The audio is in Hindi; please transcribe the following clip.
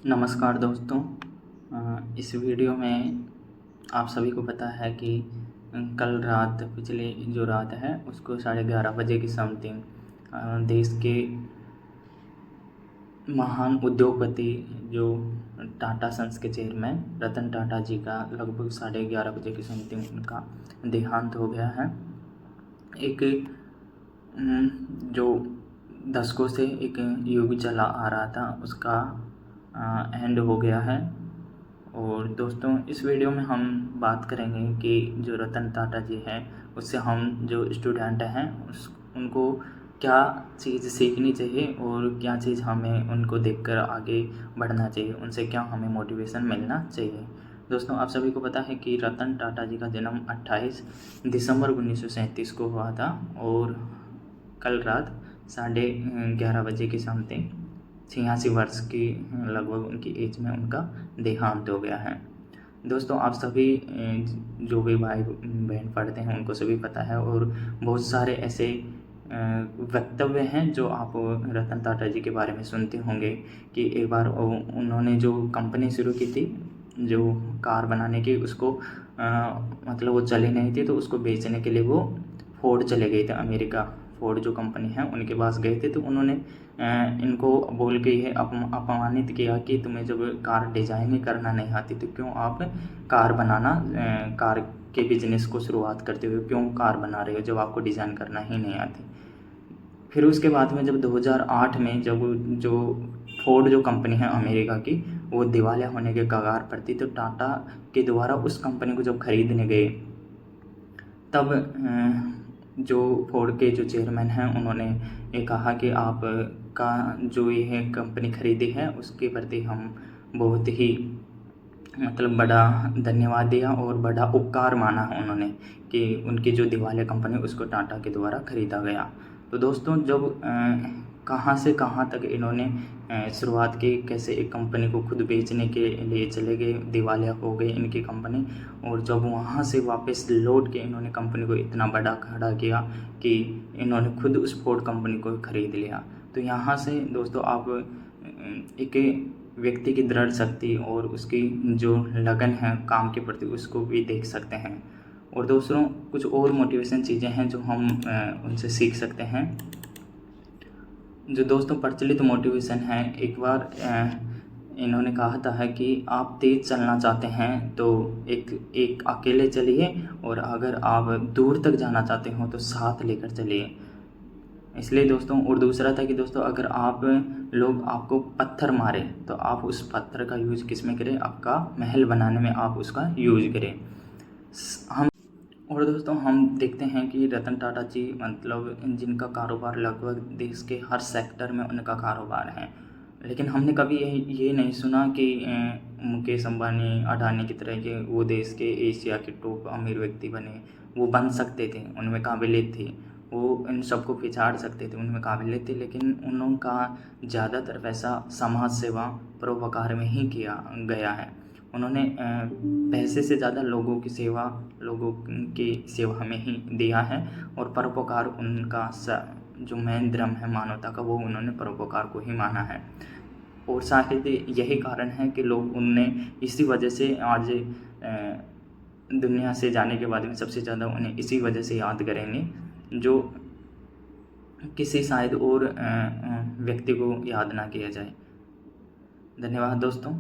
नमस्कार दोस्तों। इस वीडियो में आप सभी को पता है कि कल रात पिछले जो रात है उसको 11:30 बजे की समथिंग देश के महान उद्योगपति जो टाटा सन्स के चेयरमैन रतन टाटा जी का लगभग 11:30 बजे की समथिंग उनका देहांत हो गया है। एक जो दशकों से एक युग चला आ रहा था उसका एंड हो गया है। और दोस्तों इस वीडियो में हम बात करेंगे कि जो रतन टाटा जी हैं उससे हम जो स्टूडेंट हैं उनको क्या चीज़ सीखनी चाहिए और क्या चीज़ हमें उनको देखकर आगे बढ़ना चाहिए, उनसे क्या हमें मोटिवेशन मिलना चाहिए। दोस्तों आप सभी को पता है कि रतन टाटा जी का जन्म 28 दिसंबर 1937 को हुआ था और कल रात 11:30 बजे की समथिंग 86 वर्ष की लगभग उनकी एज में उनका देहांत हो गया है। दोस्तों आप सभी जो भी भाई बहन पढ़ते हैं उनको सभी पता है और बहुत सारे ऐसे वक्तव्य हैं जो आप रतन टाटा जी के बारे में सुनते होंगे कि एक बार उन्होंने जो कंपनी शुरू की थी जो कार बनाने की उसको मतलब वो चली नहीं थी तो उसको बेचने के लिए वो फोर्ड चले गए थे। अमेरिका फोर्ड जो कंपनी है उनके पास गए थे तो उन्होंने इनको बोल के यह अपमानित किया कि तुम्हें जब कार डिज़ाइन ही करना नहीं आती तो क्यों आप कार बनाना कार के बिजनेस को शुरुआत करते हुए क्यों कार बना रहे हो जब आपको डिज़ाइन करना ही नहीं आती। फिर उसके बाद में जब 2008 में जब जो फोर्ड जो कंपनी है अमेरिका की वो दिवालिया होने के कगार पर थी तो टाटा के द्वारा उस कंपनी को जब खरीदने गए तब जो फोर्ड के जो चेयरमैन हैं उन्होंने ये कहा कि आपका जो ये कंपनी खरीदी है उसके प्रति हम बहुत ही मतलब बड़ा धन्यवाद दिया और बड़ा उपकार माना है उन्होंने कि उनकी जो दिवालिया कंपनी उसको टाटा के द्वारा खरीदा गया। तो दोस्तों जब कहाँ से कहाँ तक इन्होंने शुरुआत की, कैसे एक कंपनी को खुद बेचने के लिए चले गए, दिवालिया हो गई इनकी कंपनी और जब वहाँ से वापस लौट के इन्होंने कंपनी को इतना बड़ा खड़ा किया कि इन्होंने खुद उस फोर्ड कंपनी को खरीद लिया। तो यहाँ से दोस्तों आप एक व्यक्ति की दृढ़ शक्ति और उसकी जो लगन है काम के प्रति उसको भी देख सकते हैं। और दूसरों कुछ और मोटिवेशन चीज़ें हैं जो हम उनसे सीख सकते हैं। जो दोस्तों प्रचलित मोटिवेशन है, एक बार इन्होंने कहा था है कि आप तेज़ चलना चाहते हैं तो एक अकेले चलिए और अगर आप दूर तक जाना चाहते हो तो साथ लेकर चलिए। इसलिए दोस्तों और दूसरा था कि दोस्तों अगर आप लोग आपको पत्थर मारे तो आप उस पत्थर का यूज़ किस में करें, आपका महल बनाने में आप उसका यूज़ करें। हम और दोस्तों हम देखते हैं कि रतन टाटा जी मतलब जिनका कारोबार लगभग देश के हर सेक्टर में उनका कारोबार है, लेकिन हमने कभी ये नहीं सुना कि मुकेश अंबानी अडानी की तरह के वो देश के एशिया के टॉप अमीर व्यक्ति बने। वो बन सकते थे, उनमें काबिलियत थी, वो इन सबको पिछाड़ सकते थे, उनमें काबिलियत थी, लेकिन उनका ज़्यादातर पैसा समाज सेवा परोपकार में ही किया गया है। उन्होंने पैसे से ज़्यादा लोगों की सेवा में ही दिया है और परोपकार उनका जो मेन धर्म है मानवता का वो उन्होंने परोपकार को ही माना है। और शायद यही कारण है कि लोग उनने इसी वजह से आज दुनिया से जाने के बाद में सबसे ज़्यादा उन्हें इसी वजह से याद करेंगे जो किसी शायद और व्यक्ति को याद ना किया जाए। धन्यवाद दोस्तों।